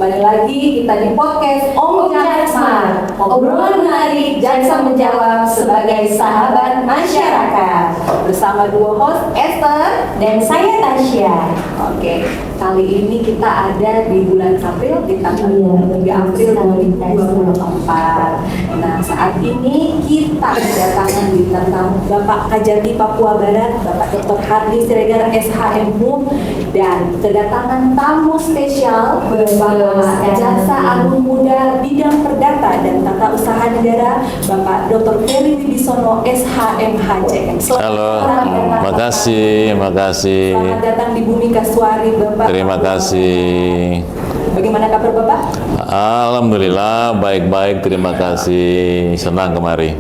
Kembali lagi kita di podcast Om Jaksa, obrolan menarik Jaksa menjawab sebagai sahabat masyarakat. Bersama dua host Esther dan saya Tasya. Oke, kali ini kita ada di bulan April, di tanggal 3 April 2024. Nah, saat ini kita kedatangan bintang tamu Bapak Kajati Papua Barat, Bapak Dr. Hardy Siregar SHM dan kedatangan tamu spesial Bapak Jaksa Agung Muda Bidang Perdata dan Tata Usaha Negara Bapak Dr. Ferry Wibisono SHM HCM. Halo, makasih. Selamat datang di Bumi Kasuari Bapak. Terima kasih. Bagaimana kabar Bapak? Alhamdulillah, baik-baik, terima kasih. Senang kemari.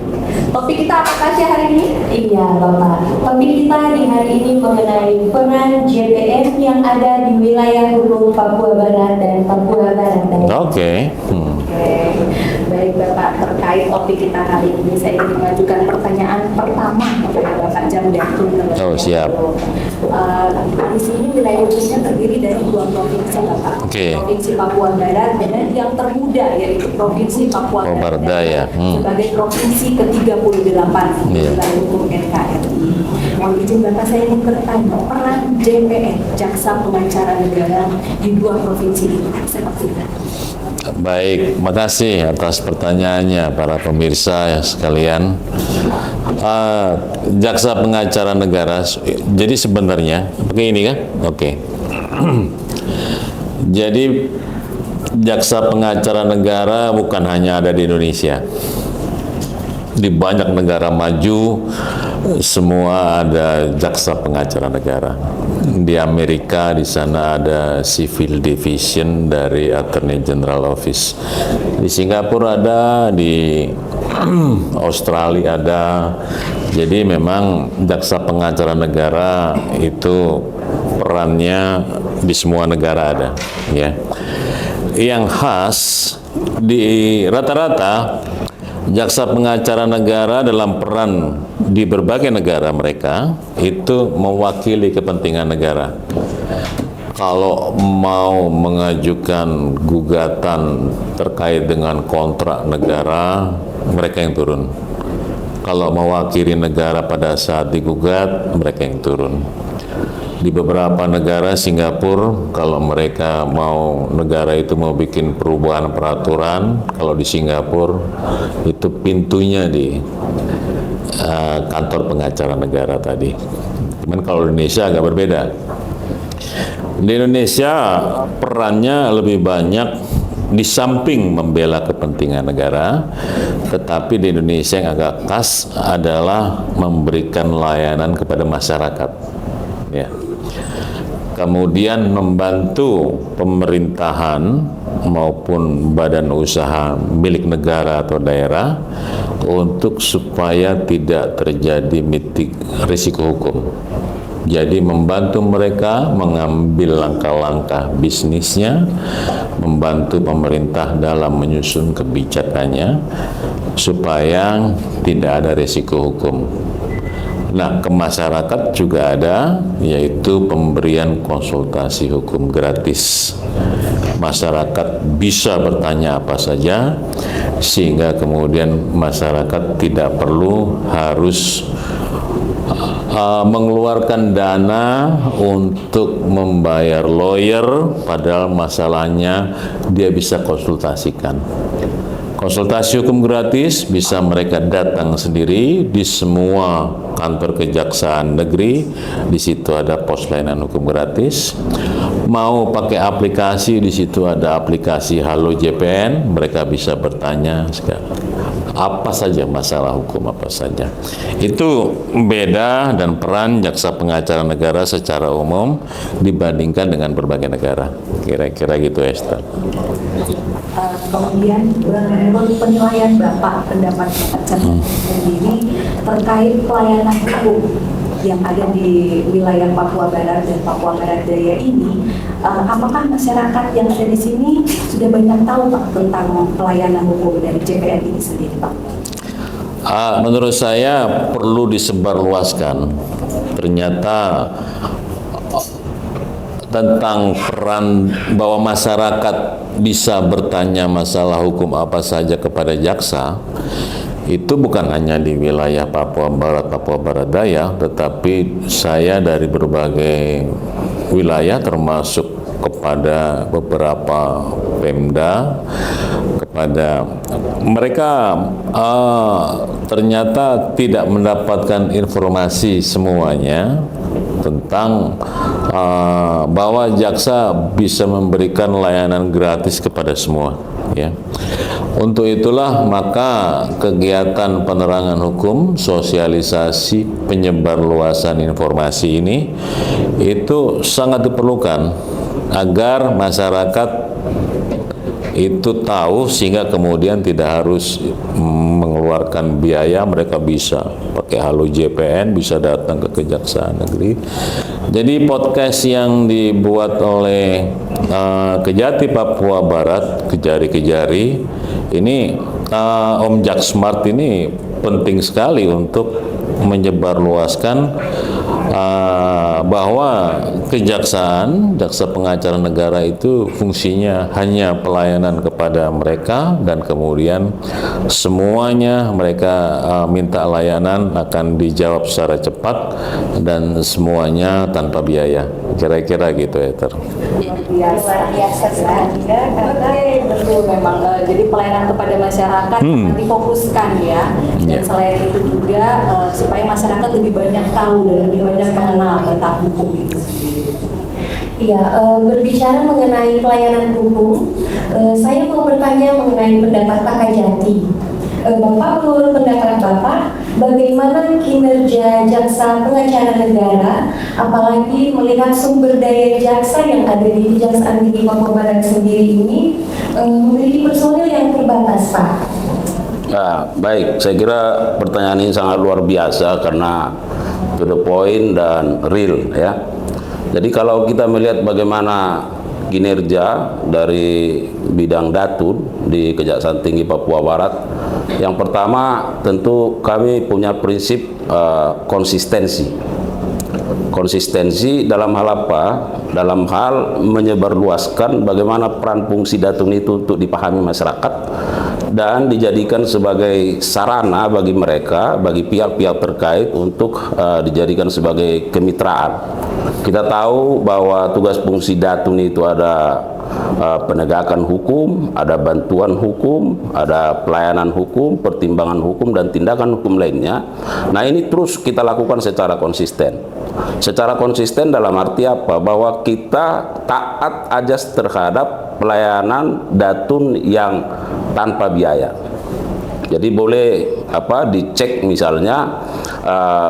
Topik kita apa Tasya hari ini? Iya Bapak, topik kita di hari ini mengenai peran JPM yang ada di wilayah hukum Papua Barat dan Papua Barat Daya. Oke. Oke, baik Bapak, terkait topik kita kali ini saya ingin mengajukan pertanyaan pertama kepada Bapak Jamdatun. Oh, siap. Di sini wilayah hukumnya terdiri dari dua provinsi Bapak. Oke. Provinsi Papua Barat dan yang termuda yaitu Provinsi Papua Barat Daya. Sebagai provinsi ke-38 di Iya. wilayah hukum NKRI. Mohon izin Bapak, saya ingin bertanya peran JPN Jaksa Pengacara Negara di dua provinsi ini seperti apa? Baik, makasih atas pertanyaannya para pemirsa sekalian. Jaksa Pengacara Negara, jadi sebenarnya begini kan? Oke. Jadi Jaksa Pengacara Negara bukan hanya ada di Indonesia. Di banyak negara maju semua ada jaksa pengacara negara. Di Amerika di sana ada Civil Division dari Attorney General Office. Di Singapura ada, di Australia ada. Jadi memang jaksa pengacara negara itu perannya di semua negara ada, ya. Yang khas di rata-rata jaksa pengacara negara dalam peran di berbagai negara mereka itu mewakili kepentingan negara. Kalau mau mengajukan gugatan terkait dengan kontrak negara, mereka yang turun. Kalau mewakili negara pada saat digugat, mereka yang turun. Di beberapa negara, Singapura, kalau mereka mau, negara itu mau bikin perubahan peraturan, kalau di Singapura itu pintunya di kantor pengacara negara tadi. Cuman kalau di Indonesia agak berbeda. Di Indonesia perannya lebih banyak di samping membela kepentingan negara, tetapi di Indonesia yang agak khas adalah memberikan layanan kepada masyarakat. Ya. Kemudian membantu pemerintahan maupun badan usaha milik negara atau daerah untuk supaya tidak terjadi risiko hukum. Jadi membantu mereka mengambil langkah-langkah bisnisnya, membantu pemerintah dalam menyusun kebijakannya supaya tidak ada risiko hukum. Nah, ke masyarakat juga ada, yaitu pemberian konsultasi hukum gratis. Masyarakat bisa bertanya apa saja, sehingga kemudian masyarakat tidak perlu harus mengeluarkan dana untuk membayar lawyer, padahal masalahnya dia bisa konsultasikan. Konsultasi hukum gratis bisa mereka datang sendiri di semua kantor kejaksaan negeri. Di situ ada pos layanan hukum gratis. Mau pakai aplikasi, di situ ada aplikasi Halo JPN. Mereka bisa bertanya apa saja masalah hukum apa saja. Itu beda dan peran jaksa pengacara negara secara umum dibandingkan dengan berbagai negara. Kira-kira gitu, Esther. Kemudian menurut penilaian Bapak, pendapat Bapak sendiri terkait pelayanan hukum yang ada di wilayah Papua Barat dan Papua Barat Daya ini, apakah masyarakat yang ada di sini sudah banyak tahu Pak tentang pelayanan hukum dari JPN ini sendiri Pak? Menurut saya perlu disebarluaskan. Ternyata tentang peran bahwa masyarakat bisa bertanya masalah hukum apa saja kepada jaksa, itu bukan hanya di wilayah Papua Barat, Papua Barat Daya, tetapi saya dari berbagai wilayah termasuk kepada beberapa Pemda, kepada mereka ternyata tidak mendapatkan informasi semuanya tentang bahwa jaksa bisa memberikan layanan gratis kepada semua, ya. Untuk itulah maka kegiatan penerangan hukum, sosialisasi, penyebarluasan informasi ini itu sangat diperlukan agar masyarakat itu tahu, sehingga kemudian tidak harus mengeluarkan biaya, mereka bisa pakai Halo JPN, bisa datang ke Kejaksaan Negeri. Jadi podcast yang dibuat oleh Kejati Papua Barat, Kejari-Kejari, ini Om Jaksmart ini penting sekali untuk menyebarluaskan bahwa kejaksaan, jaksa pengacara negara itu fungsinya hanya pelayanan kepada mereka, dan kemudian semuanya mereka minta layanan akan dijawab secara cepat dan semuanya tanpa biaya. Kira-kira gitu, Ether. Luar biasa sekali ya, karena Betul, memang jadi pelayanan kepada masyarakat sangat difokuskan ya. Dan selain itu juga supaya masyarakat lebih banyak tahu dan lebih banyak mengenal tentang hukum itu sendiri. Iya, berbicara mengenai pelayanan hukum, saya mau bertanya mengenai pendapat Pak Kajati. Bapak, menurut pendapat Bapak, bagaimana kinerja jaksa pengacara negara, apalagi melihat sumber daya jaksa yang ada di Kejaksaan Tinggi Papua Barat sendiri ini memiliki personil yang terbatas, Pak? Ya, baik, saya kira pertanyaan ini sangat luar biasa karena to the point dan real, ya. Jadi kalau kita melihat bagaimana kinerja dari bidang datun di Kejaksaan Tinggi Papua Barat, yang pertama tentu kami punya prinsip konsistensi. Konsistensi dalam hal apa? Dalam hal menyebarluaskan bagaimana peran fungsi datun itu untuk dipahami masyarakat dan dijadikan sebagai sarana bagi mereka, bagi pihak-pihak terkait untuk dijadikan sebagai kemitraan. Kita tahu bahwa tugas fungsi datun itu ada penegakan hukum, ada bantuan hukum, ada pelayanan hukum, pertimbangan hukum, dan tindakan hukum lainnya. Nah, ini terus kita lakukan secara konsisten. Secara konsisten dalam arti apa? Bahwa kita taat ajas terhadap pelayanan datun yang tanpa biaya. Jadi boleh dicek misalnya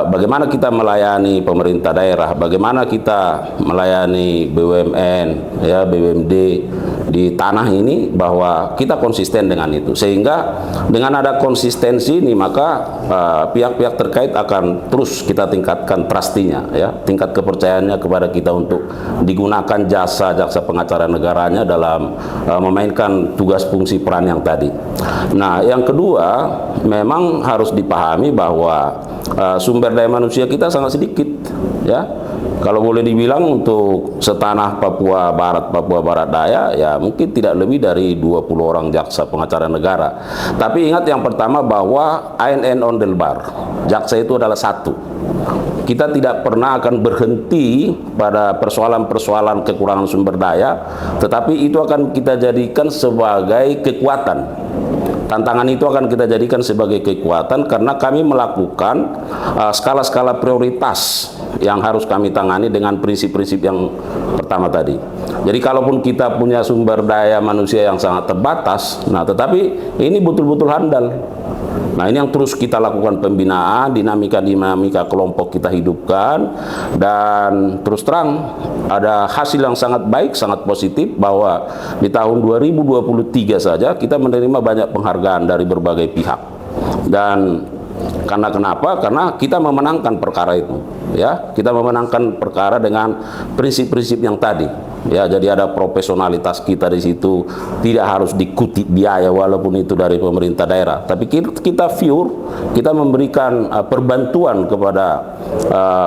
bagaimana kita melayani pemerintah daerah, bagaimana kita melayani BUMN, ya, BUMD di tanah ini, bahwa kita konsisten dengan itu. Sehingga dengan ada konsistensi ini, maka pihak-pihak terkait akan terus kita tingkatkan trustinya, ya, tingkat kepercayaannya kepada kita untuk digunakan jasa jaksa pengacara negaranya dalam memainkan tugas fungsi peran yang tadi. Nah, yang kedua, memang harus dipahami bahwa sumber daya manusia kita sangat sedikit, ya. Kalau boleh dibilang untuk setanah Papua Barat, Papua Barat Daya, ya mungkin tidak lebih dari 20 orang jaksa pengacara negara. Tapi ingat yang pertama bahwa ANN on the bar, jaksa itu adalah satu. Kita tidak pernah akan berhenti pada persoalan-persoalan kekurangan sumber daya, tetapi itu akan kita jadikan sebagai kekuatan. Tantangan itu akan kita jadikan sebagai kekuatan karena kami melakukan skala-skala prioritas yang harus kami tangani dengan prinsip-prinsip yang pertama tadi. Jadi kalaupun kita punya sumber daya manusia yang sangat terbatas, nah tetapi ini betul-betul handal. Nah, ini yang terus kita lakukan pembinaan, dinamika kelompok kita hidupkan, dan terus terang ada hasil yang sangat baik, sangat positif, bahwa di tahun 2023 saja kita menerima banyak penghargaan dari berbagai pihak. Dan karena kenapa? Karena kita memenangkan perkara itu, ya. Kita memenangkan perkara dengan prinsip-prinsip yang tadi. ya, jadi ada profesionalitas kita di situ, tidak harus dikutip biaya walaupun itu dari pemerintah daerah, tapi kita kita memberikan perbantuan kepada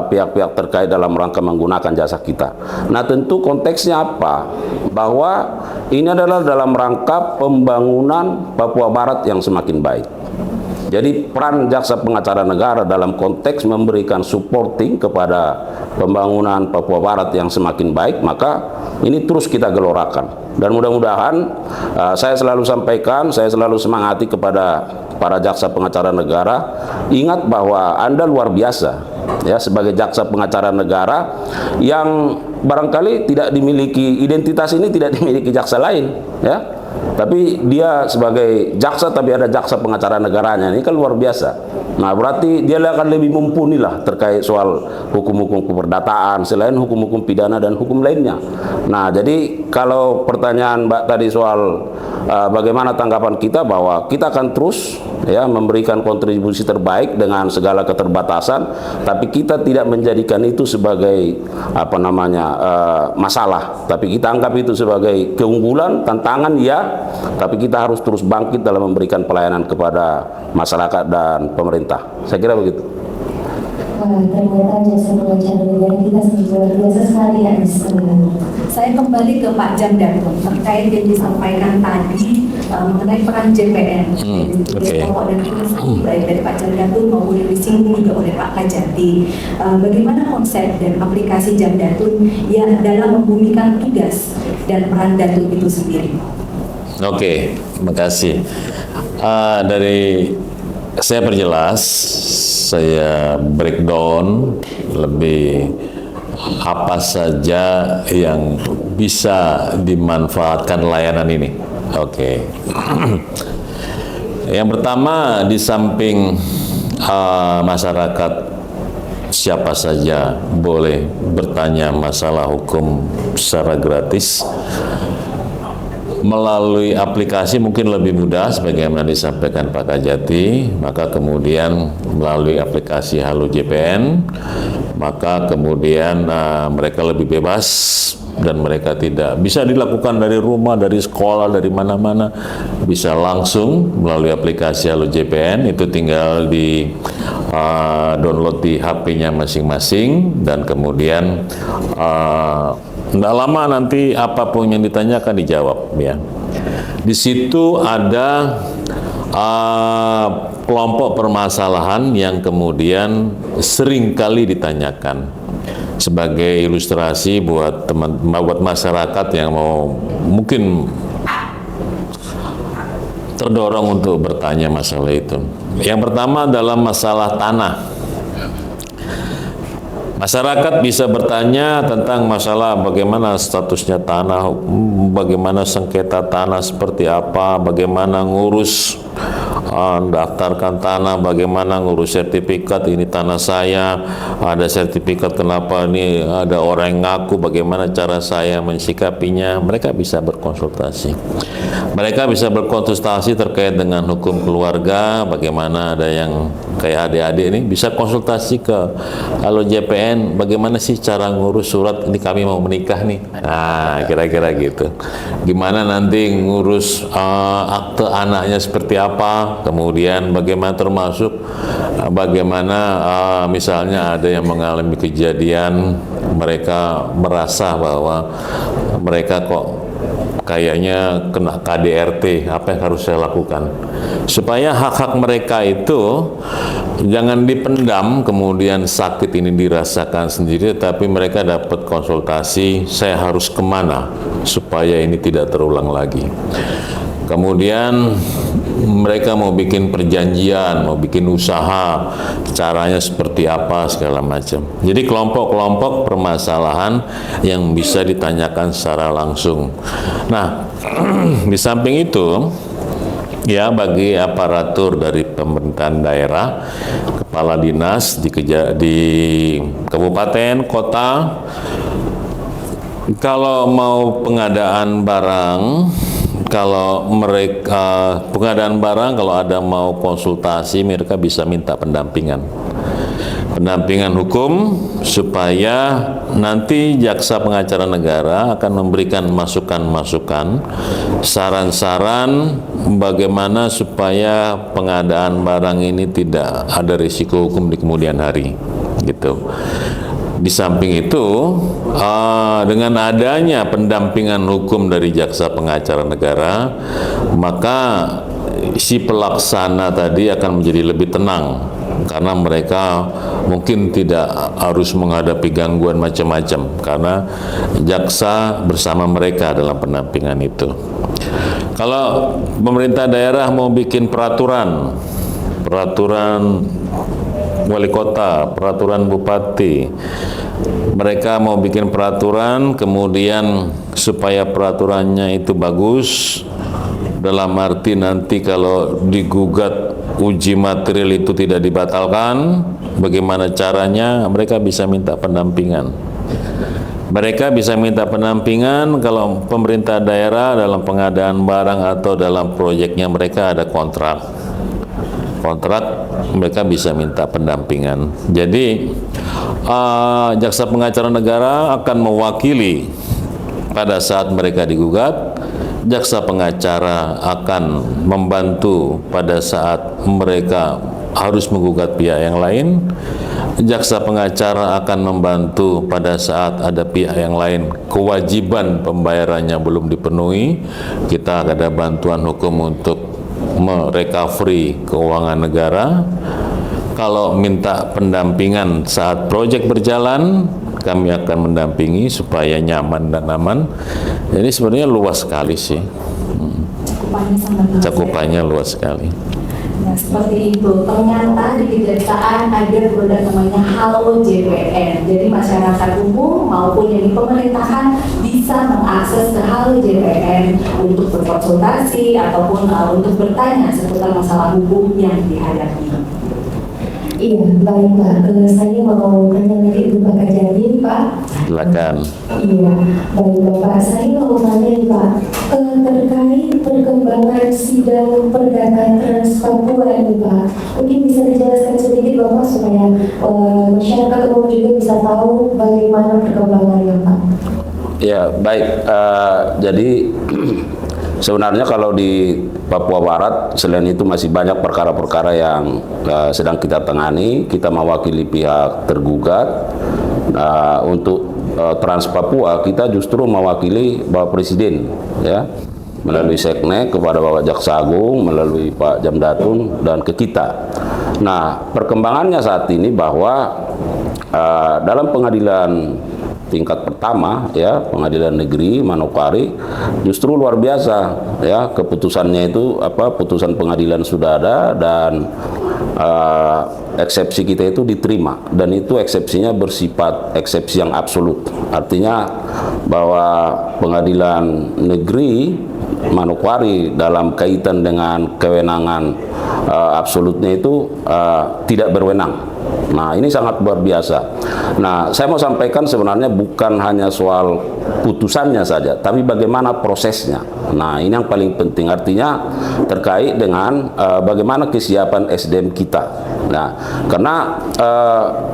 pihak-pihak terkait dalam rangka menggunakan jasa kita. Nah, tentu konteksnya apa? Bahwa ini adalah dalam rangka pembangunan Papua Barat yang semakin baik. Jadi peran jaksa pengacara negara dalam konteks memberikan supporting kepada pembangunan Papua Barat yang semakin baik, maka ini terus kita gelorakan. Dan mudah-mudahan saya selalu sampaikan, saya selalu semangati kepada para jaksa pengacara negara, ingat bahwa Anda luar biasa ya sebagai jaksa pengacara negara yang barangkali tidak dimiliki, identitas ini tidak dimiliki jaksa lain ya. Tapi dia sebagai jaksa, tapi ada jaksa pengacara negaranya, ini kan luar biasa. Nah, berarti dia akan lebih mumpuni lah terkait soal hukum-hukum keperdataan, selain hukum-hukum pidana dan hukum lainnya. Nah, jadi kalau pertanyaan Mbak tadi soal bagaimana tanggapan kita, bahwa kita akan terus ya memberikan kontribusi terbaik dengan segala keterbatasan, tapi kita tidak menjadikan itu sebagai masalah, tapi kita anggap itu sebagai keunggulan, tantangan ya, tapi kita harus terus bangkit dalam memberikan pelayanan kepada masyarakat dan pemerintah. Saya kira begitu. Wah, ternyata jasa pengacara negara kita luar biasa sekali ya. Saya kembali ke Pak Jamdatun terkait yang disampaikan tadi mengenai peran JPN. Oke. Dan filosofi baik dari Pak Jamdatun maupun yang disinggung juga oleh Pak Kajati. Bagaimana konsep dan aplikasi Jamdatun yang dalam membumikan tugas dan peran Datun itu sendiri? Oke, terima kasih. Dari saya perjelas, saya breakdown lebih apa saja yang bisa dimanfaatkan layanan ini. Oke. Yang pertama, di samping masyarakat siapa saja boleh bertanya masalah hukum secara gratis, melalui aplikasi mungkin lebih mudah sebagaimana disampaikan Pak Kajati, maka kemudian melalui aplikasi Halo JPN, maka kemudian mereka lebih bebas dan mereka tidak bisa dilakukan dari rumah, dari sekolah, dari mana-mana, bisa langsung melalui aplikasi Halo JPN. Itu tinggal di download di HP-nya masing-masing, dan kemudian tidak lama nanti apapun yang ditanyakan dijawab ya. Di situ ada kelompok permasalahan yang kemudian sering kali ditanyakan. Sebagai ilustrasi buat buat masyarakat yang mau mungkin terdorong untuk bertanya masalah itu. Yang pertama adalah masalah tanah. Masyarakat bisa bertanya tentang masalah bagaimana statusnya tanah, bagaimana sengketa tanah seperti apa, bagaimana ngurus daftarkan tanah, bagaimana ngurus sertifikat ini tanah saya, ada sertifikat kenapa ini ada orang yang ngaku, bagaimana cara saya mensikapinya. Mereka bisa berkonsultasi. Mereka bisa berkonsultasi terkait dengan hukum keluarga, bagaimana ada yang kayak adik-adik ini bisa konsultasi ke Halo JPN, bagaimana sih cara ngurus surat ini kami mau menikah nih. Nah, kira-kira gitu. Gimana nanti ngurus akte anaknya seperti apa, kemudian bagaimana termasuk bagaimana misalnya ada yang mengalami kejadian mereka merasa bahwa mereka kok kayaknya kena KDRT, apa yang harus saya lakukan supaya hak-hak mereka itu jangan dipendam, kemudian sakit ini dirasakan sendiri, tapi mereka dapat konsultasi saya harus kemana supaya ini tidak terulang lagi. Kemudian mereka mau bikin perjanjian, mau bikin usaha, caranya seperti apa, segala macam. Jadi kelompok-kelompok permasalahan yang bisa ditanyakan secara langsung. Nah, di samping itu, ya bagi aparatur dari pemerintahan daerah, kepala dinas di kabupaten, kota, kalau mau pengadaan barang, kalau mereka pengadaan barang, kalau ada mau konsultasi, mereka bisa minta pendampingan. pendampingan hukum supaya nanti jaksa pengacara negara akan memberikan masukan-masukan, saran-saran bagaimana supaya pengadaan barang ini tidak ada risiko hukum di kemudian hari, gitu. Di samping itu, dengan adanya pendampingan hukum dari jaksa pengacara negara, maka si pelaksana tadi akan menjadi lebih tenang karena mereka mungkin tidak harus menghadapi gangguan macam-macam karena jaksa bersama mereka dalam pendampingan itu. Kalau pemerintah daerah mau bikin peraturan wali kota, peraturan bupati, mereka mau bikin peraturan, kemudian supaya peraturannya itu bagus, dalam arti nanti kalau digugat uji material itu tidak dibatalkan, bagaimana caranya? Mereka bisa minta pendampingan. Mereka bisa minta pendampingan kalau pemerintah daerah dalam pengadaan barang atau dalam proyeknya mereka ada kontrak, mereka bisa minta pendampingan. Jadi jaksa pengacara negara akan mewakili pada saat mereka digugat, jaksa pengacara akan membantu pada saat mereka harus menggugat pihak yang lain, jaksa pengacara akan membantu pada saat ada pihak yang lain kewajiban pembayarannya belum dipenuhi, kita ada bantuan hukum untuk merecovery keuangan negara. Kalau minta pendampingan saat proyek berjalan, kami akan mendampingi supaya nyaman dan aman. Jadi sebenarnya luas sekali sih. Cakupannya sangat luas. Cakupannya luas sekali. Nah, seperti itu. Ternyata di kejaksaan ada produk namanya Halo JPN. Jadi masyarakat umum maupun yang di pemerintahan bisa mengakses ke Halo JPN untuk berkonsultasi ataupun untuk bertanya seputar masalah hukum yang dihadapi. Iya, baik Pak. Saya mau tanya lagi ke Pak Kajati, Pak. Silakan. Iya, baik Bapak. Saya mau tanya nih Pak, terkait perkembangan sidang perdata Trans Papua ini Pak. Mungkin bisa dijelaskan sedikit Bapak supaya masyarakat umum juga bisa tahu bagaimana perkembangannya Pak. Ya, baik. Jadi sebenarnya kalau di Papua Barat, selain itu masih banyak perkara-perkara yang sedang kita tangani. Kita mewakili pihak tergugat. Untuk Trans Papua, kita justru mewakili Bapak Presiden, ya, melalui Seknek kepada Bapak Jaksa Agung, melalui Pak Jamdatun dan ke kita. Nah, perkembangannya saat ini bahwa dalam pengadilan tingkat pertama, ya, pengadilan negeri Manokwari, justru luar biasa, ya, keputusannya itu putusan pengadilan sudah ada dan eksepsi kita itu diterima, dan itu eksepsinya bersifat eksepsi yang absolut, artinya bahwa pengadilan negeri Manokwari dalam kaitan dengan kewenangan absolutnya itu tidak berwenang. Nah, ini sangat luar biasa. Nah, saya mau sampaikan sebenarnya bukan hanya soal putusannya saja, tapi bagaimana prosesnya. Nah, ini yang paling penting, artinya terkait dengan bagaimana kesiapan SDM kita. Nah, karena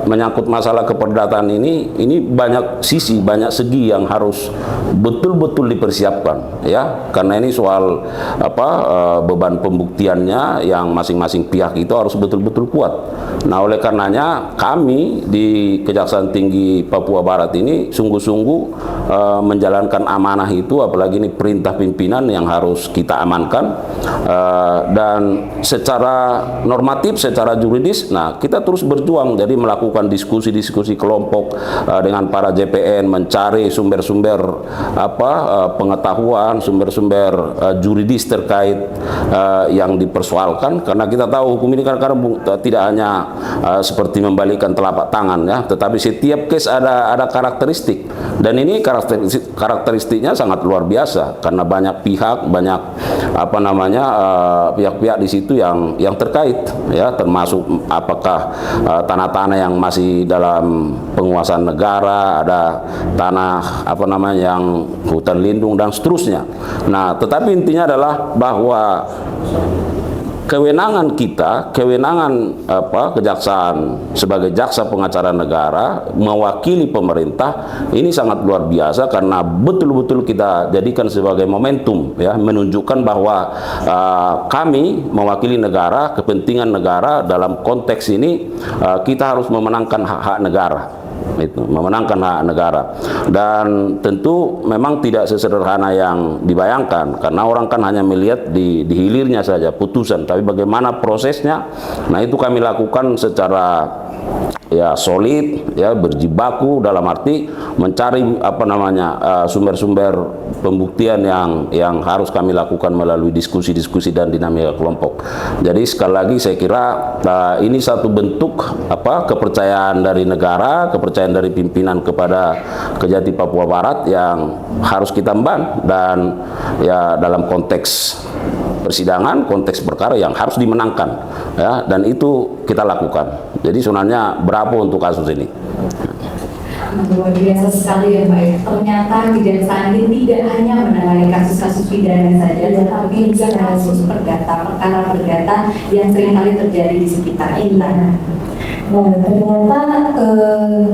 menyangkut masalah keperdataan ini banyak sisi, banyak segi yang harus betul-betul dipersiapkan, ya. Karena ini soal beban pembuktiannya yang masing-masing pihak itu harus betul-betul kuat. Nah, oleh karenanya kami di Kejaksaan Tinggi Papua Barat ini sungguh-sungguh menjalankan amanah itu, apalagi ini perintah pimpinan yang harus kita amankan, dan secara normatif, secara juridis, nah kita terus berjuang, jadi melakukan diskusi-diskusi kelompok dengan para JPN, mencari sumber-sumber pengetahuan, sumber-sumber juridis terkait yang dipersoalkan, karena kita tahu hukum ini kadang-kadang tidak hanya seperti membalikkan telapak tangan, ya, tetapi setiap case ada karakteristik, dan ini karakteristiknya sangat luar biasa karena banyak pihak, banyak pihak-pihak di situ yang terkait, ya, termasuk apakah tanah-tanah yang masih dalam penguasaan negara, ada tanah yang hutan lindung dan seterusnya. Nah, tetapi intinya adalah bahwa kewenangan kita, kewenangan kejaksaan sebagai jaksa pengacara negara mewakili pemerintah ini sangat luar biasa, karena betul-betul kita jadikan sebagai momentum ya, menunjukkan bahwa kami mewakili negara, kepentingan negara. Dalam konteks ini kita harus memenangkan hak-hak negara. Itu memenangkan hak negara, dan tentu memang tidak sesederhana yang dibayangkan, karena orang kan hanya melihat di hilirnya saja putusan, tapi bagaimana prosesnya, nah itu kami lakukan secara ya solid, ya berjibaku, dalam arti mencari sumber-sumber pembuktian yang harus kami lakukan melalui diskusi-diskusi dan dinamika kelompok. Jadi sekali lagi saya kira ini satu bentuk kepercayaan dari negara, kepercayaan dari pimpinan kepada Kejati Papua Barat yang harus kita emban, dan ya dalam konteks persidangan, konteks perkara yang harus dimenangkan ya, dan itu kita lakukan. Jadi sebenarnya berapa untuk kasus ini? Luar biasa sekali ya Pak ya. Ternyata kejaksaan ini tidak hanya menangani kasus-kasus pidana saja, tetapi juga kasus perdata, perkara perdata yang seringkali terjadi di sekitar kita. Nah, ternyata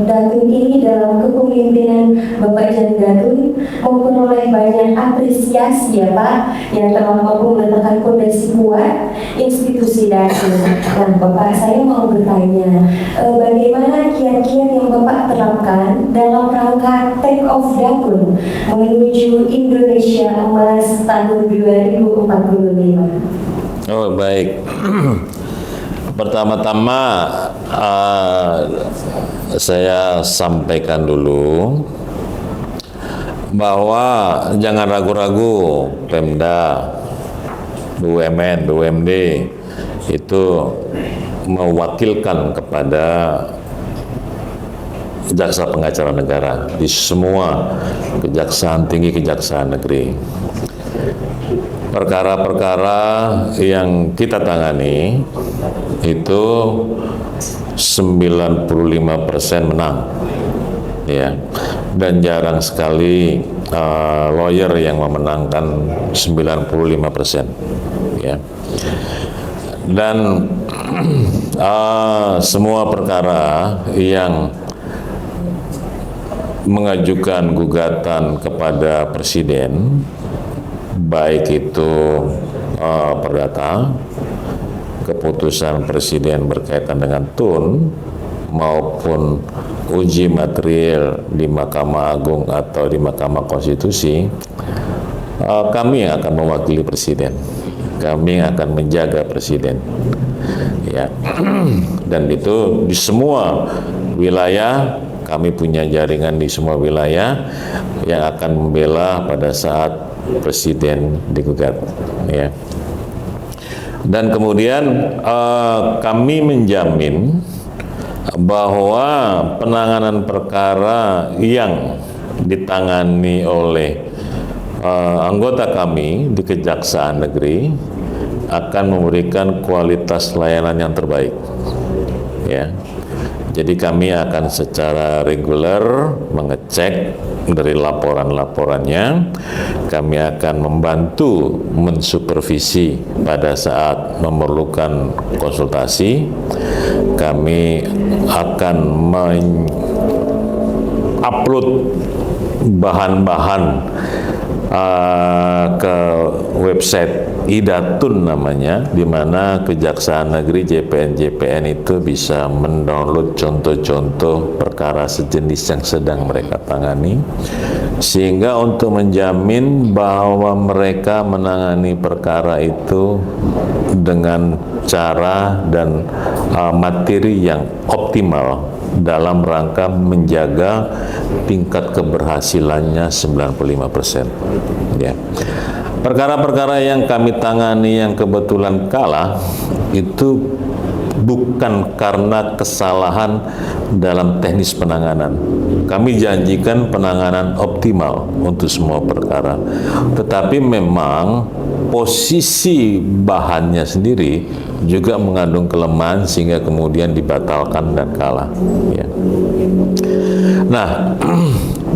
Datun ini dalam kepemimpinan Bapak Jan Datun memperoleh banyak apresiasi ya Pak, yang telah mampu meletakkan fondasi kuat institusi Datun. Nah Bapak, saya mau bertanya, bagaimana kiat-kiat yang Bapak terapkan dalam rangka take off Datun menuju Indonesia Emas tahun 2045? Oh baik. Pertama-tama saya sampaikan dulu bahwa jangan ragu-ragu Pemda, BUMN, BUMD itu mewakilkan kepada jaksa pengacara negara di semua kejaksaan tinggi, kejaksaan negeri. Perkara-perkara yang kita tangani itu 95% menang, ya, dan jarang sekali lawyer yang memenangkan 95%, ya. Dan semua perkara yang mengajukan gugatan kepada presiden, baik itu perdata, keputusan presiden berkaitan dengan TUN, maupun uji material di Mahkamah Agung atau di Mahkamah Konstitusi, kami akan mewakili presiden, kami akan menjaga presiden, ya. Dan itu di semua wilayah, kami punya jaringan di semua wilayah yang akan membela pada saat presiden digugat, ya. Dan kemudian kami menjamin bahwa penanganan perkara yang ditangani oleh anggota kami di Kejaksaan Negeri akan memberikan kualitas layanan yang terbaik, ya. Jadi kami akan secara reguler mengecek dari laporan-laporannya, kami akan membantu mensupervisi pada saat memerlukan konsultasi, kami akan mengupload bahan-bahan ke website Idatun namanya, di mana Kejaksaan Negeri JPN itu bisa mendownload contoh-contoh perkara sejenis yang sedang mereka tangani, sehingga untuk menjamin bahwa mereka menangani perkara itu dengan cara dan materi yang optimal dalam rangka menjaga tingkat keberhasilannya 95%, ya. Perkara-perkara yang kami tangani yang kebetulan kalah itu bukan karena kesalahan dalam teknis penanganan. Kami janjikan penanganan optimal untuk semua perkara, tetapi memang posisi bahannya sendiri juga mengandung kelemahan sehingga kemudian dibatalkan dan kalah, ya. Nah,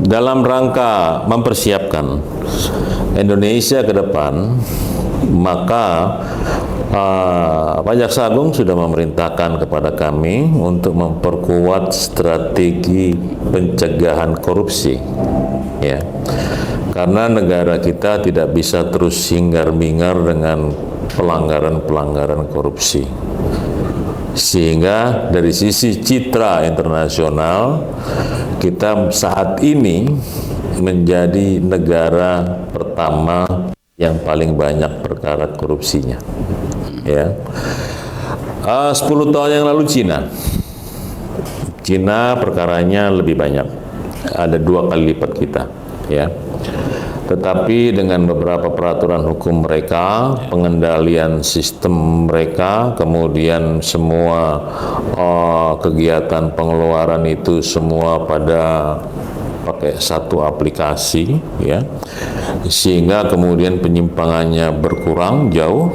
dalam rangka mempersiapkan Indonesia ke depan, maka Pak Jaksa Agung sudah memerintahkan kepada kami untuk memperkuat strategi pencegahan korupsi, ya. Karena negara kita tidak bisa terus hingar-bingar dengan pelanggaran-pelanggaran korupsi. Sehingga dari sisi citra internasional, kita saat ini menjadi negara pertama yang paling banyak perkara korupsinya. Ya, 10 tahun yang lalu Cina perkaranya lebih banyak, ada 2 kali lipat kita, ya. Tetapi dengan beberapa peraturan hukum mereka, pengendalian sistem mereka, kemudian semua kegiatan pengeluaran itu semua pada pakai satu aplikasi, ya, sehingga kemudian penyimpangannya berkurang jauh.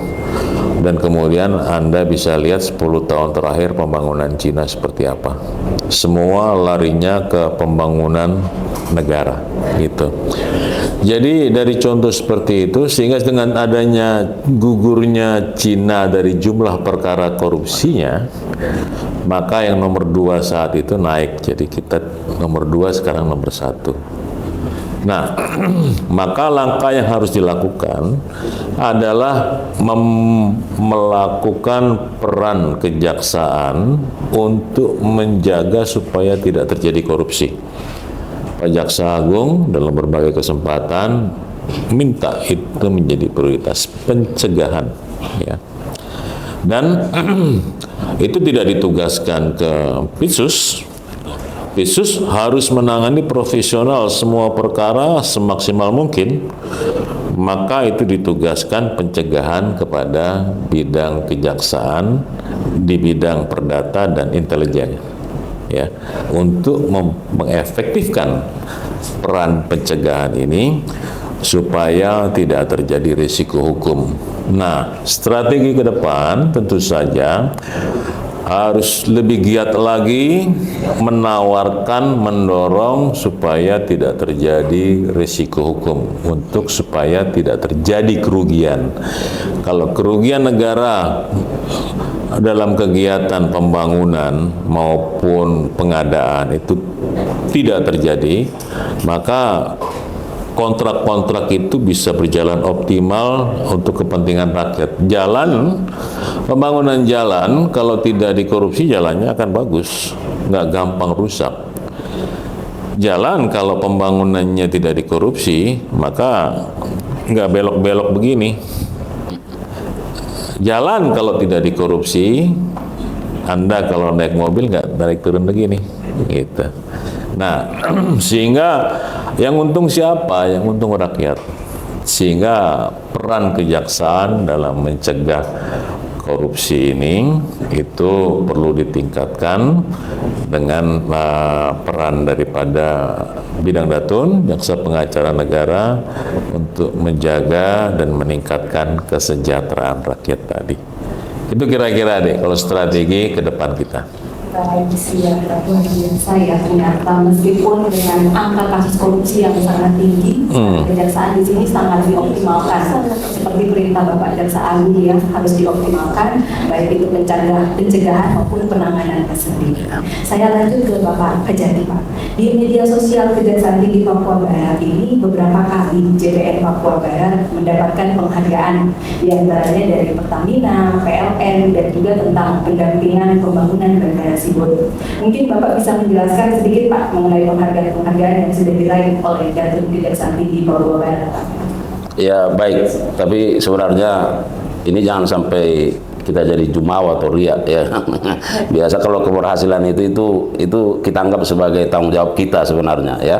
Dan kemudian Anda bisa lihat 10 tahun terakhir pembangunan Cina seperti apa. Semua larinya ke pembangunan negara, gitu. Jadi dari contoh seperti itu, sehingga dengan adanya gugurnya Cina dari jumlah perkara korupsinya, maka yang nomor 2 saat itu naik. Jadi kita nomor 2, sekarang nomor 1. Nah, maka langkah yang harus dilakukan adalah melakukan peran kejaksaan untuk menjaga supaya tidak terjadi korupsi. Pak Jaksa Agung dalam berbagai kesempatan minta itu menjadi prioritas pencegahan, ya. Dan itu tidak ditugaskan ke Pitsus. Pitsus harus menangani profesional semua perkara semaksimal mungkin, maka itu ditugaskan pencegahan kepada bidang kejaksaan di bidang perdata dan intelijen, ya, untuk mengefektifkan peran pencegahan ini supaya tidak terjadi risiko hukum. Nah, strategi ke depan tentu saja harus lebih giat lagi menawarkan, mendorong supaya tidak terjadi risiko hukum, untuk supaya tidak terjadi kerugian. Kalau kerugian negara dalam kegiatan pembangunan maupun pengadaan itu tidak terjadi, maka kontrak-kontrak itu bisa berjalan optimal untuk kepentingan rakyat. Pembangunan jalan kalau tidak dikorupsi jalannya akan bagus, nggak gampang rusak. Jalan kalau pembangunannya tidak dikorupsi, maka nggak belok-belok begini. Jalan kalau tidak dikorupsi, Anda kalau naik mobil nggak naik turun begini, gitu. Nah, sehingga yang untung siapa? Yang untung rakyat. Sehingga peran kejaksaan dalam mencegah korupsi ini itu perlu ditingkatkan dengan peran daripada bidang datun, jaksa pengacara negara, untuk menjaga dan meningkatkan kesejahteraan rakyat tadi. Itu kira-kira deh kalau strategi ke depan kita. Baik, siap, luar biasa ya, ternyata meskipun dengan angka kasus korupsi yang sangat tinggi, kejaksaan di sini sangat dioptimalkan. Seperti perintah Bapak Jaksa Agung ya, harus dioptimalkan, baik itu pencegahan maupun penanganannya sendiri. Saya lanjut ke Bapak Kejati, Pak. Di media sosial Kejaksaan Tinggi Papua Barat ini beberapa kali JPN Papua Barat mendapatkan penghargaan, diantaranya dari Pertamina, PLN, dan juga tentang pendampingan pembangunan bandara Sibolga. Mungkin Bapak bisa menjelaskan sedikit Pak mengenai penghargaan-penghargaan yang sudah diraih oleh Datun Kejaksaan Tinggi Papua Barat, Pak. Ya baik, tapi sebenarnya ini jangan sampai kita jadi jumawa atau riak ya. Biasa kalau keberhasilan itu kita anggap sebagai tanggung jawab kita sebenarnya ya.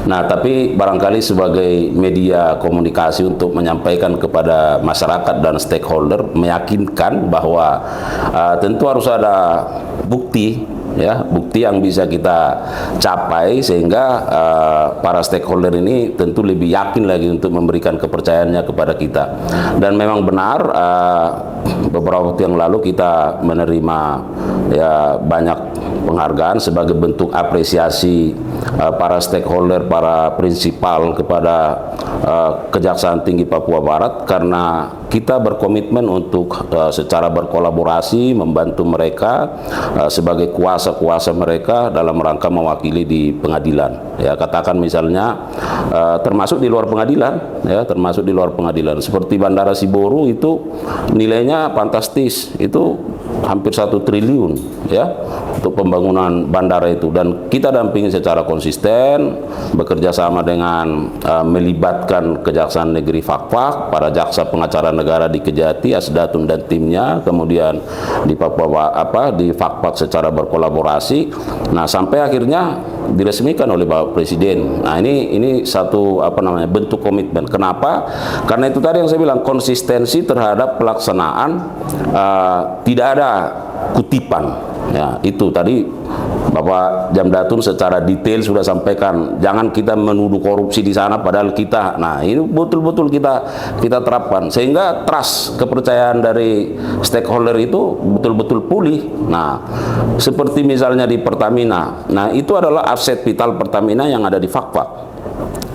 Nah, tapi barangkali sebagai media komunikasi untuk menyampaikan kepada masyarakat dan stakeholder, meyakinkan bahwa tentu harus ada bukti ya, bukti yang bisa kita capai sehingga para stakeholder ini tentu lebih yakin lagi untuk memberikan kepercayaannya kepada kita. Dan memang benar beberapa waktu yang lalu kita menerima ya banyak penghargaan sebagai bentuk apresiasi para stakeholder, para prinsipal kepada Kejaksaan Tinggi Papua Barat, karena kita berkomitmen untuk secara berkolaborasi membantu mereka sebagai kuasa-kuasa mereka dalam rangka mewakili di pengadilan. Ya, katakan misalnya termasuk di luar pengadilan, ya, termasuk di luar pengadilan. Seperti Bandara Siboru itu nilainya fantastis, itu hampir 1 triliun, ya, untuk pembangunan bandara itu, dan kita dampingi secara konsisten, bekerja sama dengan melibatkan Kejaksaan Negeri Fakfak, para jaksa pengacara negara di Kejati, Asdatun dan timnya, kemudian di Papua di Fakfak secara berkolaborasi. Nah, sampai akhirnya diresmikan oleh Bapak Presiden. Nah, ini satu bentuk komitmen. Kenapa? Karena itu tadi yang saya bilang, konsistensi terhadap pelaksanaan, tidak ada kutipan. Ya, itu tadi Bapak Jamdatun secara detail sudah sampaikan, jangan kita menuduh korupsi di sana padahal kita. Nah, ini betul-betul kita terapkan sehingga trust, kepercayaan dari stakeholder itu betul-betul pulih. Nah, seperti misalnya di Pertamina. Nah, itu adalah aset vital Pertamina yang ada di Fakfak.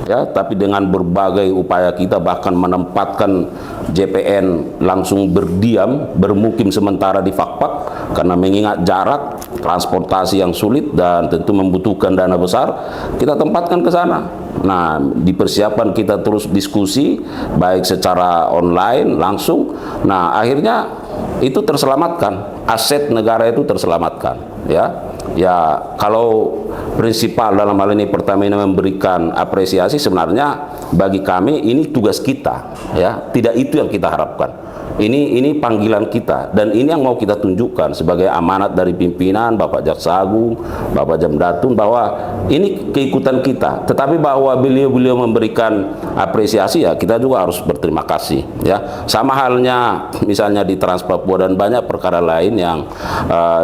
Ya, tapi dengan berbagai upaya kita bahkan menempatkan JPN langsung bermukim sementara di Fakfak karena mengingat jarak transportasi yang sulit dan tentu membutuhkan dana besar, kita tempatkan ke sana. Nah, dipersiapkan kita terus diskusi baik secara online langsung. Nah, akhirnya itu terselamatkan, aset negara itu terselamatkan, ya. Ya, kalau prinsipal dalam hal ini Pertamina memberikan apresiasi, sebenarnya bagi kami ini tugas kita, ya. Tidak itu yang kita harapkan. Ini panggilan kita, dan ini yang mau kita tunjukkan sebagai amanat dari pimpinan Bapak Jaksa Agung, Bapak Jamdatun, bahwa ini keikutan kita. Tetapi bahwa beliau-beliau memberikan apresiasi, ya kita juga harus berterima kasih, ya. Sama halnya misalnya di Trans Papua dan banyak perkara lain yang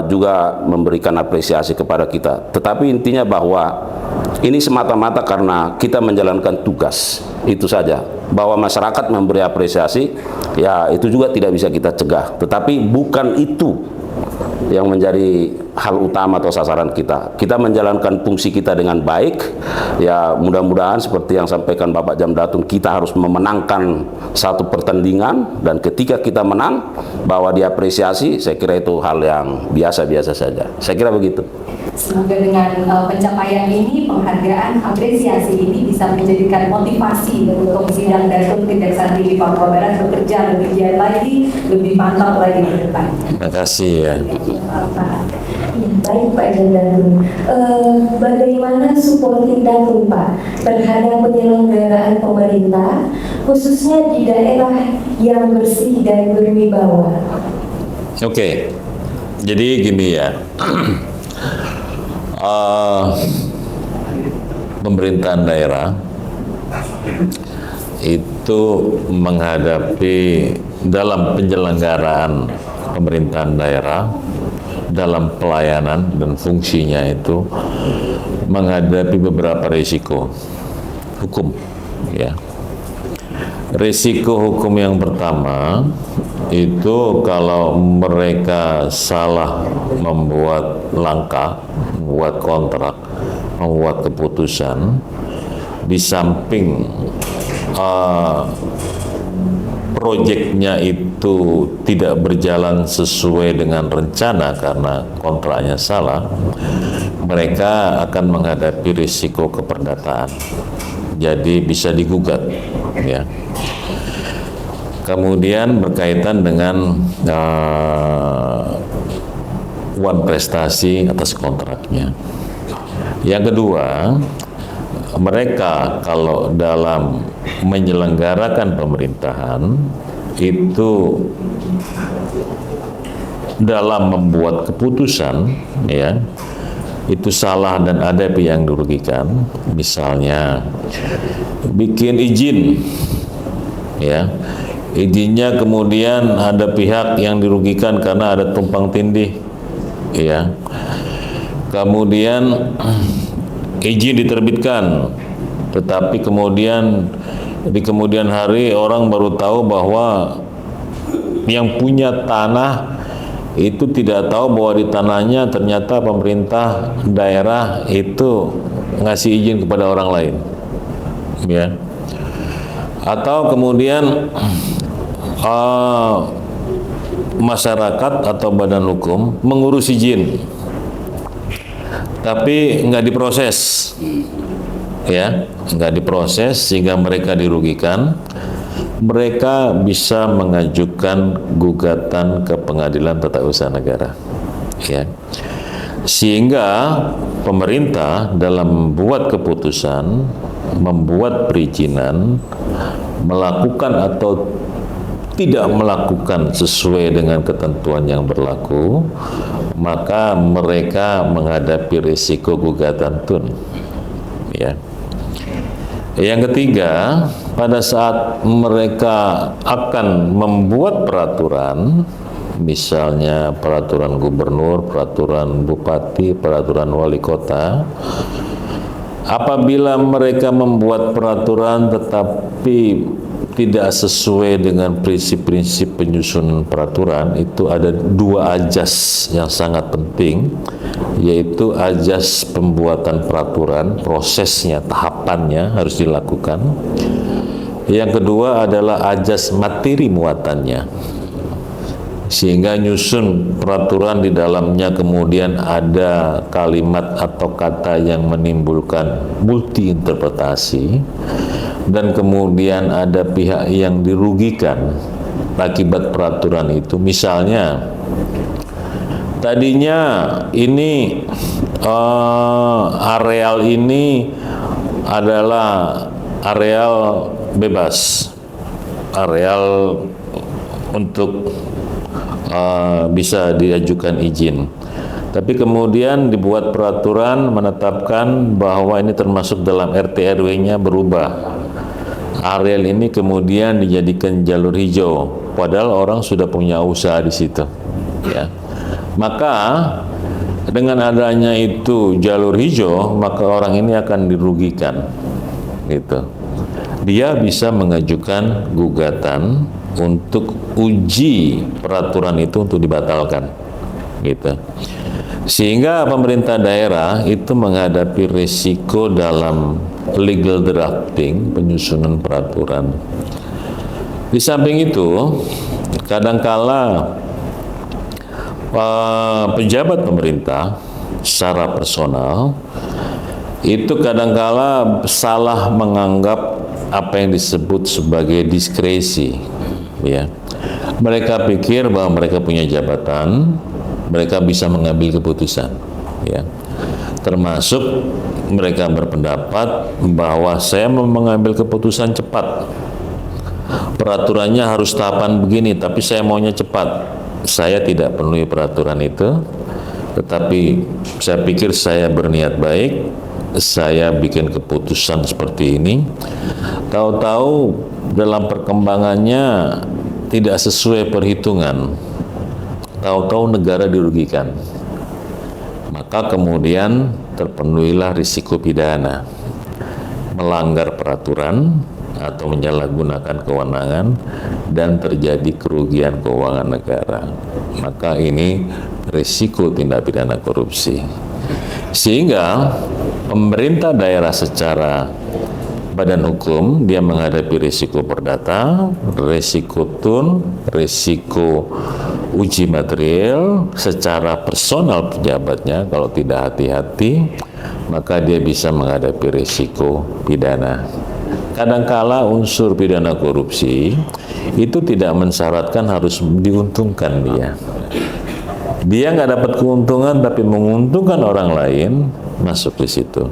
juga memberikan apresiasi kepada kita. Tetapi intinya bahwa ini semata-mata karena kita menjalankan tugas, itu saja. Bahwa masyarakat memberi apresiasi, ya itu juga tidak bisa kita cegah. Tetapi bukan itu yang menjadi hal utama atau sasaran kita. Kita menjalankan fungsi kita dengan baik. Ya, mudah-mudahan seperti yang sampaikan Bapak Jamdatun, kita harus memenangkan satu pertandingan, dan ketika kita menang bahwa diapresiasi, saya kira itu hal yang biasa-biasa saja. Saya kira begitu. Semoga dengan pencapaian ini, penghargaan, apresiasi ini bisa menjadikan motivasi untuk sidang Datun Kejaksaan Tinggi Papua Barat bekerja lebih giat lagi, lebih mantap lagi ke depan. Terima kasih, ya. Baik Pak Jamdatun, bagaimana supporting Datun Pak terhadap penyelenggaraan pemerintah, khususnya di daerah yang bersih dan berwibawa? Oke, jadi gini ya. Pemerintahan daerah itu menghadapi dalam penyelenggaraan pemerintahan daerah, dalam pelayanan dan fungsinya itu menghadapi beberapa risiko hukum, ya. Risiko hukum yang pertama itu kalau mereka salah membuat langkah, membuat kontrak, membuat keputusan, di samping proyeknya itu tidak berjalan sesuai dengan rencana karena kontraknya salah, mereka akan menghadapi risiko keperdataan. Jadi bisa digugat, ya. Kemudian berkaitan dengan uang prestasi atas kontraknya. Yang kedua, mereka kalau dalam menyelenggarakan pemerintahan itu dalam membuat keputusan, ya, itu salah dan ada yang dirugikan. Misalnya bikin izin, ya, izinnya kemudian ada pihak yang dirugikan karena ada tumpang tindih, ya. Kemudian izin diterbitkan, tetapi kemudian di kemudian hari orang baru tahu bahwa yang punya tanah itu tidak tahu bahwa di tanahnya ternyata pemerintah daerah itu ngasih izin kepada orang lain, ya. Atau kemudian masyarakat atau badan hukum mengurus izin, tapi nggak diproses, ya, nggak diproses sehingga mereka dirugikan. Mereka bisa mengajukan gugatan ke Pengadilan Tata Usaha Negara, ya. Sehingga pemerintah dalam membuat keputusan, membuat perizinan, melakukan atau tidak melakukan sesuai dengan ketentuan yang berlaku, maka mereka menghadapi risiko gugatan tun, ya. Yang ketiga, pada saat mereka akan membuat peraturan, misalnya peraturan gubernur, peraturan bupati, peraturan wali kota, apabila mereka membuat peraturan tetapi tidak sesuai dengan prinsip-prinsip penyusunan peraturan, itu ada dua ajas yang sangat penting, yaitu ajas pembuatan peraturan, prosesnya, tahapannya harus dilakukan. Yang kedua adalah ajas materi muatannya, sehingga nyusun peraturan di dalamnya kemudian ada kalimat atau kata yang menimbulkan multi interpretasi, dan kemudian ada pihak yang dirugikan akibat peraturan itu. Misalnya tadinya ini areal ini adalah areal bebas, areal untuk bisa diajukan izin, tapi kemudian dibuat peraturan menetapkan bahwa ini termasuk dalam RT RW-nya berubah. Areal ini kemudian dijadikan jalur hijau, padahal orang sudah punya usaha di situ, ya. Maka dengan adanya itu jalur hijau, maka orang ini akan dirugikan, gitu. Dia bisa mengajukan gugatan untuk uji peraturan itu untuk dibatalkan, gitu. Sehingga pemerintah daerah itu menghadapi risiko dalam legal drafting, penyusunan peraturan. Di samping itu, kadangkala pejabat pemerintah secara personal itu kadangkala salah menganggap apa yang disebut sebagai diskresi, ya. Mereka pikir bahwa mereka punya jabatan, mereka bisa mengambil keputusan, ya. Termasuk mereka berpendapat bahwa saya mau mengambil keputusan cepat, peraturannya harus tahapan begini, tapi saya maunya cepat. Saya tidak penuhi peraturan itu, tetapi saya pikir saya berniat baik, saya bikin keputusan seperti ini. Tahu-tahu dalam perkembangannya tidak sesuai perhitungan, tahu-tahu negara dirugikan, maka kemudian terpenuhilah risiko pidana, melanggar peraturan atau menyalahgunakan kewenangan dan terjadi kerugian keuangan negara. Maka ini risiko tindak pidana korupsi. Sehingga pemerintah daerah secara badan hukum dia menghadapi risiko perdata, risiko tun, risiko uji material secara personal pejabatnya. Kalau tidak hati-hati, maka dia bisa menghadapi risiko pidana. Kadangkala unsur pidana korupsi itu tidak mensyaratkan harus diuntungkan dia. Dia nggak dapat keuntungan tapi menguntungkan orang lain, masuk di situ.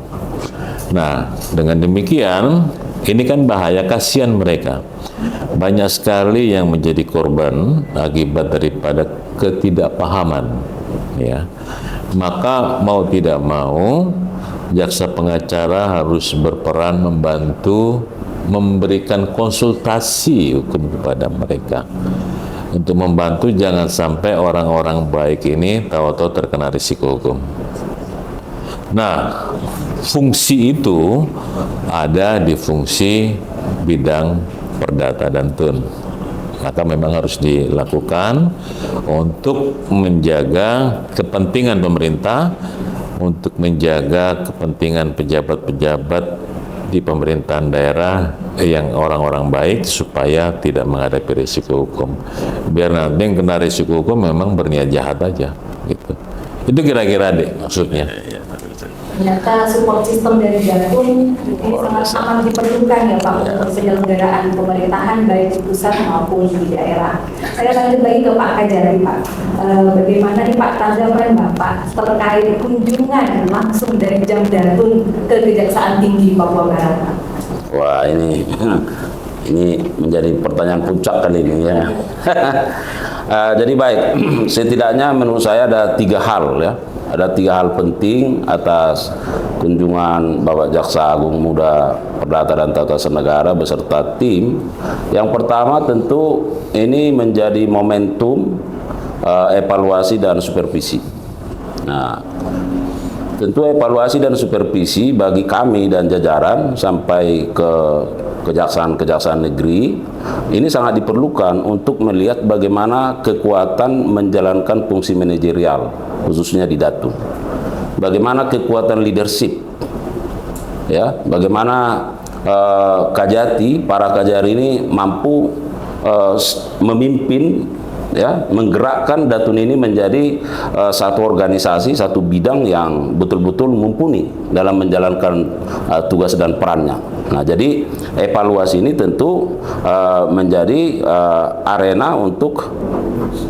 Nah, dengan demikian ini kan bahaya, kasihan mereka. Banyak sekali yang menjadi korban akibat daripada ketidakpahaman, ya. Maka mau tidak mau jaksa pengacara harus berperan membantu memberikan konsultasi hukum kepada mereka untuk membantu jangan sampai orang-orang baik ini tahu-tahu terkena risiko hukum. Nah, fungsi itu ada di fungsi bidang perdata dan tun, Maka memang harus dilakukan untuk menjaga kepentingan pemerintah, untuk menjaga kepentingan pejabat-pejabat di pemerintahan daerah yang orang-orang baik supaya tidak menghadapi risiko hukum. Biar nanti yang kena risiko hukum memang berniat jahat aja gitu. Itu kira-kira deh maksudnya. Ternyata support system dari Jatun ini sangat amat diperlukan ya Pak untuk penyelenggaraan pemerintahan baik di pusat maupun di daerah. Saya lanjut lagi ke Pak Kajari Pak. Bagaimana nih Pak tanggapan Bapak terkait kunjungan langsung dari Jam Jatun ke Kejaksaan Tinggi Papua Barat Pak? Wah, ini menjadi pertanyaan puncak kali ini ya. Jadi baik, setidaknya menurut saya ada 3 hal ya. Ada 3 hal penting atas kunjungan Bapak Jaksa Agung Muda Perdata dan Tata Usaha Negara beserta tim. Yang pertama tentu ini menjadi momentum evaluasi dan supervisi. Nah, tentu evaluasi dan supervisi bagi kami dan jajaran sampai ke kejaksaan-kejaksaan negeri ini sangat diperlukan untuk melihat bagaimana kekuatan menjalankan fungsi manajerial khususnya di Datun. Bagaimana kekuatan leadership, ya, bagaimana Kajati, para Kajari ini mampu memimpin, ya, menggerakkan Datun ini menjadi satu organisasi, satu bidang yang betul-betul mumpuni dalam menjalankan tugas dan perannya. Nah, jadi evaluasi ini tentu menjadi arena untuk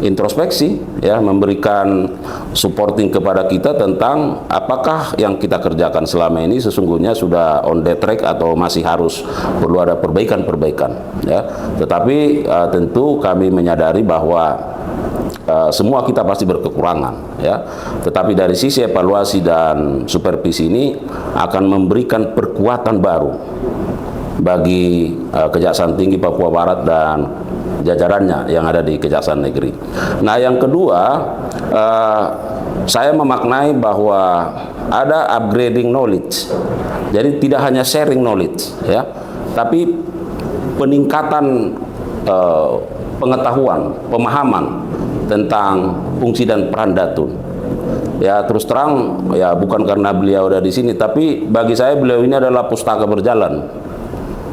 introspeksi, ya, memberikan supporting kepada kita tentang apakah yang kita kerjakan selama ini sesungguhnya sudah on the track atau masih harus perlu ada perbaikan-perbaikan, ya. Tetapi tentu kami menyadari bahwa semua kita pasti berkekurangan, ya. Tetapi dari sisi evaluasi dan supervisi ini akan memberikan perkuatan baru bagi Kejaksaan Tinggi Papua Barat dan jajarannya yang ada di Kejaksaan Negeri. Nah, yang kedua, saya memaknai bahwa ada upgrading knowledge. Jadi tidak hanya sharing knowledge, ya, tapi peningkatan pengetahuan, pemahaman tentang fungsi dan peran Datun. Ya, terus terang, ya, bukan karena beliau ada di sini, tapi bagi saya beliau ini adalah pustaka berjalan.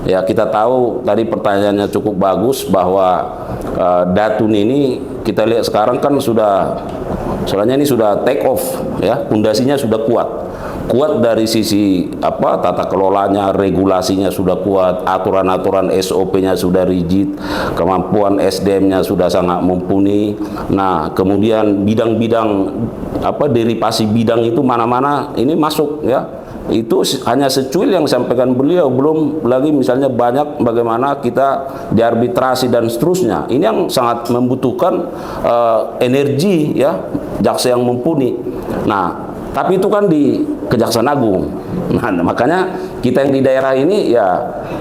Ya, kita tahu tadi pertanyaannya cukup bagus bahwa Datun ini kita lihat sekarang kan soalnya ini sudah take off, ya, pondasinya sudah kuat dari sisi tata kelolanya, regulasinya sudah kuat, aturan-aturan SOP-nya sudah rigid, kemampuan SDM-nya sudah sangat mumpuni. Nah, kemudian bidang-bidang derivasi bidang itu mana-mana ini masuk, ya. Itu hanya secuil yang disampaikan beliau, belum lagi misalnya banyak bagaimana kita diarbitrasi dan seterusnya. Ini yang sangat membutuhkan energi, ya, jaksa yang mumpuni. Nah, tapi itu kan di Kejaksaan Agung. Nah, makanya kita yang di daerah ini ya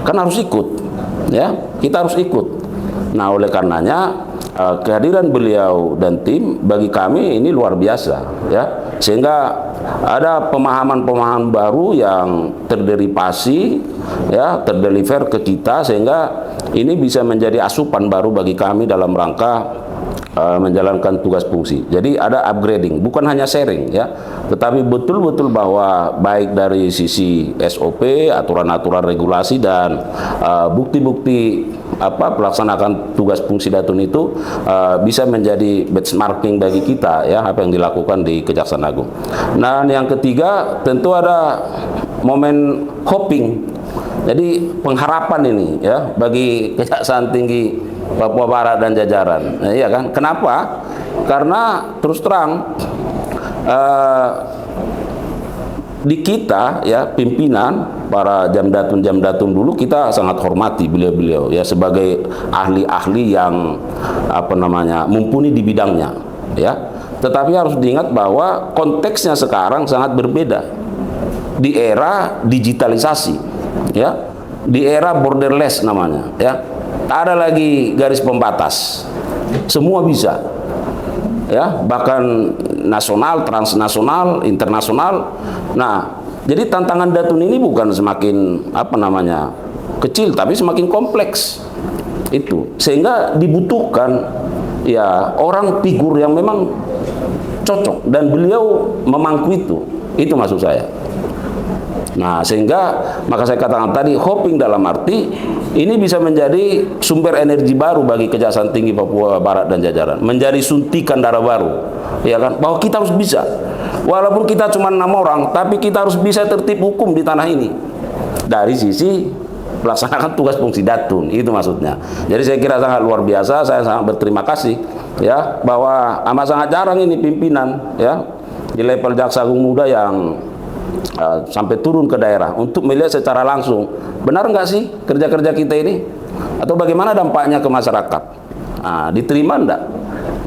kan harus ikut, ya, kita harus ikut. Nah, oleh karenanya kehadiran beliau dan tim bagi kami ini luar biasa, ya, sehingga ada pemahaman-pemahaman baru yang terderivasi, ya, terdeliver ke kita, sehingga ini bisa menjadi asupan baru bagi kami dalam rangka menjalankan tugas fungsi. Jadi ada upgrading, bukan hanya sharing, ya, tetapi betul-betul bahwa baik dari sisi SOP, aturan-aturan regulasi dan bukti-bukti pelaksanaan tugas fungsi Datun itu bisa menjadi benchmarking bagi kita, ya, apa yang dilakukan di Kejaksaan Agung. Nah, yang ketiga tentu ada momen hoping. Jadi pengharapan ini, ya, bagi Kejaksaan Tinggi Papua Barat dan jajaran. Nah, iya kan? Kenapa? Karena terus terang di kita, ya, pimpinan para Jam Datun dulu kita sangat hormati beliau-beliau, ya, sebagai ahli-ahli yang mumpuni di bidangnya, ya. Tetapi harus diingat bahwa konteksnya sekarang sangat berbeda di era digitalisasi, ya, di era borderless namanya, ya. Tak ada lagi garis pembatas, semua bisa, ya, bahkan nasional, transnasional, internasional. Nah, jadi tantangan Datun ini bukan semakin kecil, tapi semakin kompleks, Itu sehingga dibutuhkan ya orang figur yang memang cocok, dan beliau memangku itu maksud saya. Nah, sehingga maka saya katakan tadi, hoping dalam arti ini bisa menjadi sumber energi baru bagi Kejaksaan Tinggi Papua Barat dan jajaran, menjadi suntikan darah baru, ya kan, bahwa kita harus bisa, walaupun kita cuma 6 orang, tapi kita harus bisa tertib hukum di tanah ini dari sisi melaksanakan tugas fungsi Datun, itu maksudnya. Jadi saya kira sangat luar biasa, saya sangat berterima kasih ya, bahwa amat sangat jarang ini pimpinan ya di level Jaksa Agung Muda yang sampai turun ke daerah untuk melihat secara langsung benar nggak sih kerja-kerja kita ini, atau bagaimana dampaknya ke masyarakat, diterima enggak.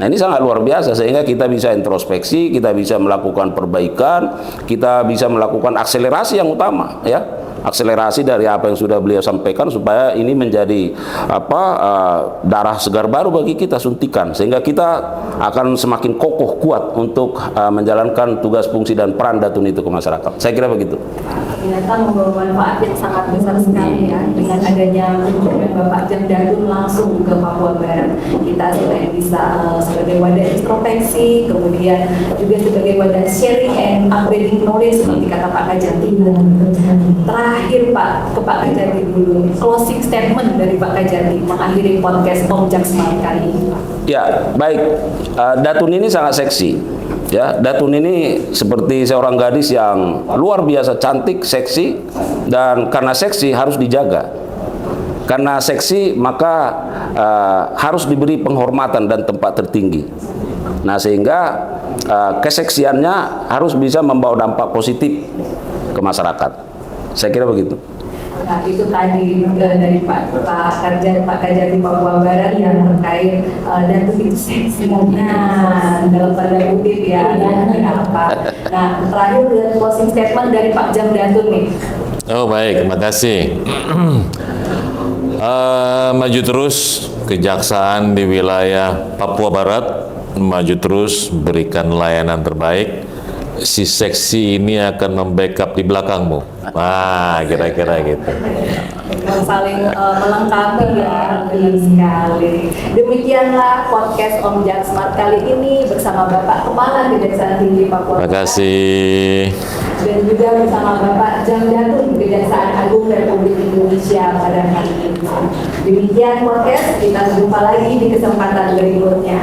Nah, ini sangat luar biasa, sehingga kita bisa introspeksi, kita bisa melakukan perbaikan, kita bisa melakukan akselerasi yang utama ya, akselerasi dari apa yang sudah beliau sampaikan supaya ini menjadi darah segar baru bagi kita, suntikan, sehingga kita akan semakin kokoh kuat untuk menjalankan tugas fungsi dan peran Datun itu ke masyarakat. Saya kira begitu. Ternyata membawa manfaat yang sangat besar sekali ya, dengan adanya kunjungan Bapak Jam Datun langsung ke Papua Barat. Kita selain bisa sebagai wadah introspeksi, kemudian juga sebagai wadah sharing and upgrading knowledge seperti kata Pak Kajati. Terakhir Pak, ke Pak Kajati dulu, closing statement dari Pak Kajati mengakhiri podcast Om Jaksmart kali ini. Ya, baik. Datun ini sangat seksi. Ya, Datun ini seperti seorang gadis yang luar biasa cantik, seksi, dan karena seksi harus dijaga. Karena seksi maka harus diberi penghormatan dan tempat tertinggi. Nah, sehingga keseksiannya harus bisa membawa dampak positif ke masyarakat. Saya kira begitu. Nah, itu tadi dari Pak Kajati Papua Barat yang terkait Datun itu seksi. Nah, dalam tanda kutip ya, apa. Nah, terakhir closing statement dari Pak Jam Datun nih. Oh baik, terima kasih. Maju terus kejaksaan di wilayah Papua Barat, maju terus berikan layanan terbaik. Si seksi ini akan membackup di belakangmu. Nah, kira-kira gitu. Saling melengkapi ya, benar sekali. Demikianlah podcast Om Jaksmart kali ini bersama Bapak Kepala Kejaksaan Tinggi Papua Terima Barat. kasih. Dan juga bersama Bapak Jam Datun Kejaksaan Agung Republik Indonesia pada hari ini. Demikian podcast, kita jumpa lagi di kesempatan berikutnya.